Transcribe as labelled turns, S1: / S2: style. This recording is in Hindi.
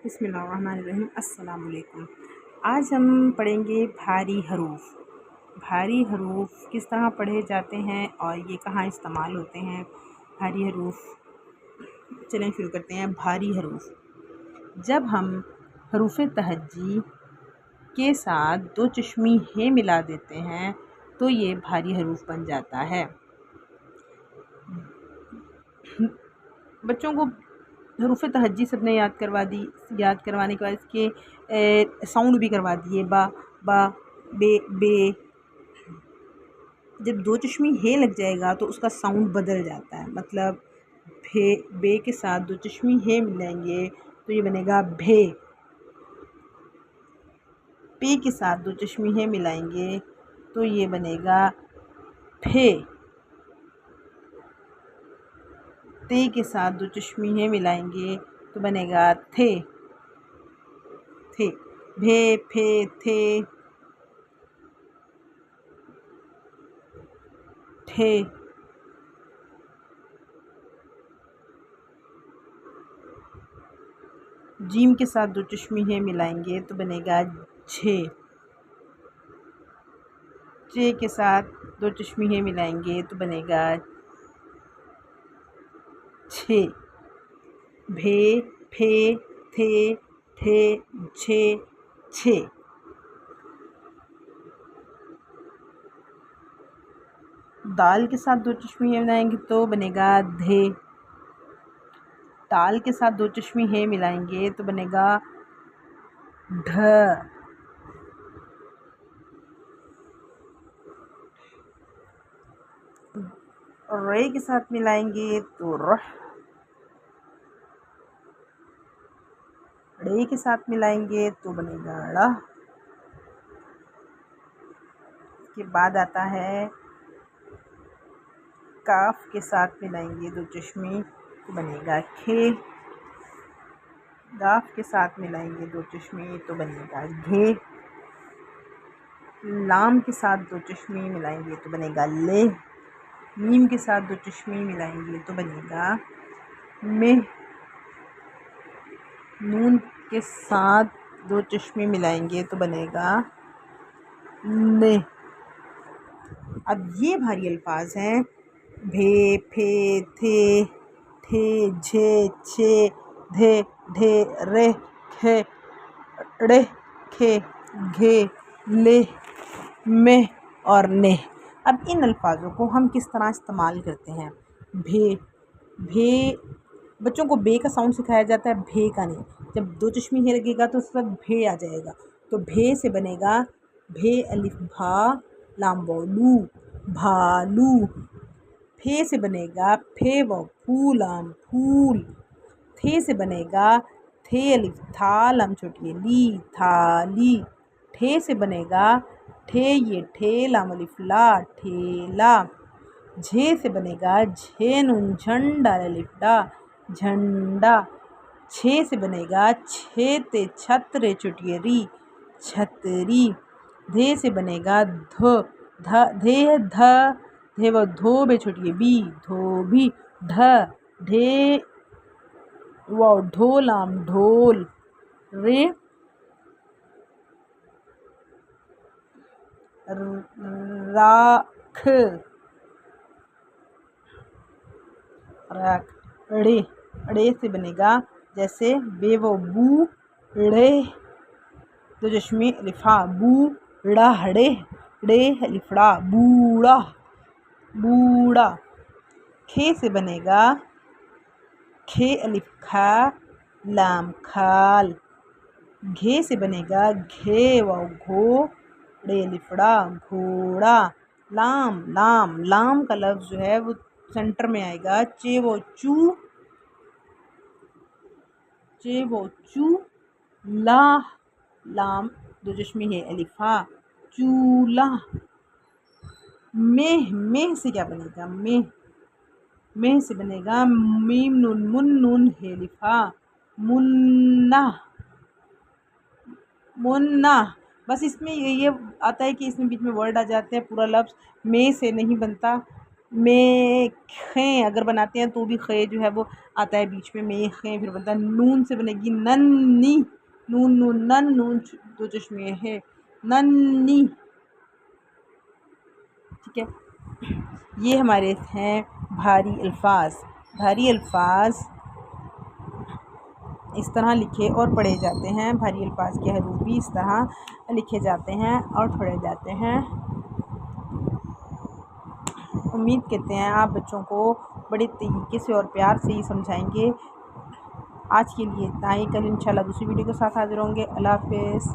S1: बिस्मिल्लाहिर्रहमानिर्रहीम। अस्सलाम वालेकुम। आज हम पढ़ेंगे भारी हरूफ। भारी हरूफ किस तरह पढ़े जाते हैं और ये कहाँ इस्तेमाल होते हैं। भारी हरूफ, चलें शुरू करते हैं। भारी हरूफ, जब हम हरूफ तहज्जी के साथ दो चश्मी हे मिला देते हैं तो ये भारी हरूफ बन जाता है। बच्चों को हरूफ तहज्जी सबने याद करवाने के बाद इसके साउंड भी करवा दिए। बा, बा, बे, बे। जब दो चश्मी हे लग जाएगा तो उसका साउंड बदल जाता है। मतलब भे, बे के साथ दो चश्मी हे मिलाएंगे तो ये बनेगा भे। पे के साथ दो चश्मी हे मिलाएंगे तो ये बनेगा फे। ते के साथ दो चश्मी हे मिलाएंगे तो बनेगा थे। थे, भे, फे, थे, ठे। जीम के साथ दो चश्मी हे मिलाएंगे तो बनेगा झे। चे के साथ दो चश्मी हे मिलाएंगे तो बनेगा छे। भे, फे, थे, ठे, झे, छे। दाल के साथ दो चश्मी हे मिलाएंगे तो बनेगा धे। ताल के साथ दो चश्मी हे मिलाएंगे तो बनेगा ढ। रे के साथ मिलाएंगे तो रह। रे के साथ मिलाएंगे तो बनेगा ड़। इसके बाद आता है काफ के साथ मिलाएंगे दो चश्मी तो बनेगा खे। गाफ के साथ मिलाएंगे दो चश्मी तो बनेगा घे। लाम के साथ दो चश्मी मिलाएंगे तो बनेगा ले। मीम के साथ दो चश्मी मिलाएंगे तो बनेगा में। नून के साथ दो चश्मे मिलाएंगे तो बनेगा ने। अब ये भारी अल्फाज हैं भे, फे, थे, ठे, झे, छे, धे, ढे, रे, खे, ड़े, खे, घे, ले, में और ने। अब इन अल्फाजों को हम किस तरह इस्तेमाल करते हैं। भे, भे, बच्चों को बे का साउंड सिखाया जाता है, भे का नहीं। जब दो चश्मी हे लगेगा तो उस वक्त भे आ जाएगा। तो भे से बनेगा भे अलिफ भा लाम वालू भालू। फे से बनेगा फे व फू लाम फूल। थे से बनेगा थे अलिफ था लाम छोटी ली थाली। ठे से बनेगा ठे ये ठे लाम अलिफ ला ठेला। झे से बनेगा झे नून झंडा अलिफ डा झंडा। छे से बनेगा छे ते छत्र चुटिये री छतरी। धे से बनेगा ध धे ध धे व धो बे छोटिये बी धोबी। ढ ढे व ढोलाम ढोल। रे राख राख। ड़े ड़े से बनेगा जैसे बे व बू ड़े दो चश्मे अलिफा बू ड़ा हड़े ड़े अलिफड़ा बूढ़ा बूढ़ा। खे से बनेगा खे अलिफ खा लाम खाल। घे से बनेगा घे व घो ड़े अलिफड़ा घोड़ा। लाम लाम लाम का लफ्ज़ जो है वो सेंटर में आएगा। चे वो चू चे वो चू ला लाम दो चश्मी है अलिफा चूल्हा। मेह से क्या बनेगा। मेह से बनेगा मीम नून मुन नून है लिफा मुन्ना मुन्ना। बस इसमें ये आता है कि इसमें बीच में वर्ड आ जाते हैं, पूरा लफ्ज़ में से नहीं बनता। में खें अगर बनाते हैं तो भी खे जो है वो आता है बीच में खें। फिर बनता है नून से बनेगी नन्नी, नून नून नन नून दो चश्मे है नन्नी। ठीक है, ये हमारे हैं भारी अल्फाज। भारी अल्फाज इस तरह लिखे और पढ़े जाते हैं। भारी अल्फाज के हरूफ भी इस तरह लिखे जाते हैं और पढ़े जाते हैं। उम्मीद करते हैं आप बच्चों को बड़े तरीके से और प्यार से ही समझाएंगे। आज के लिए इतना ही, कल इंशाल्लाह दूसरी वीडियो के साथ हाजिर होंगे। अल्लाह हाफ़िज़।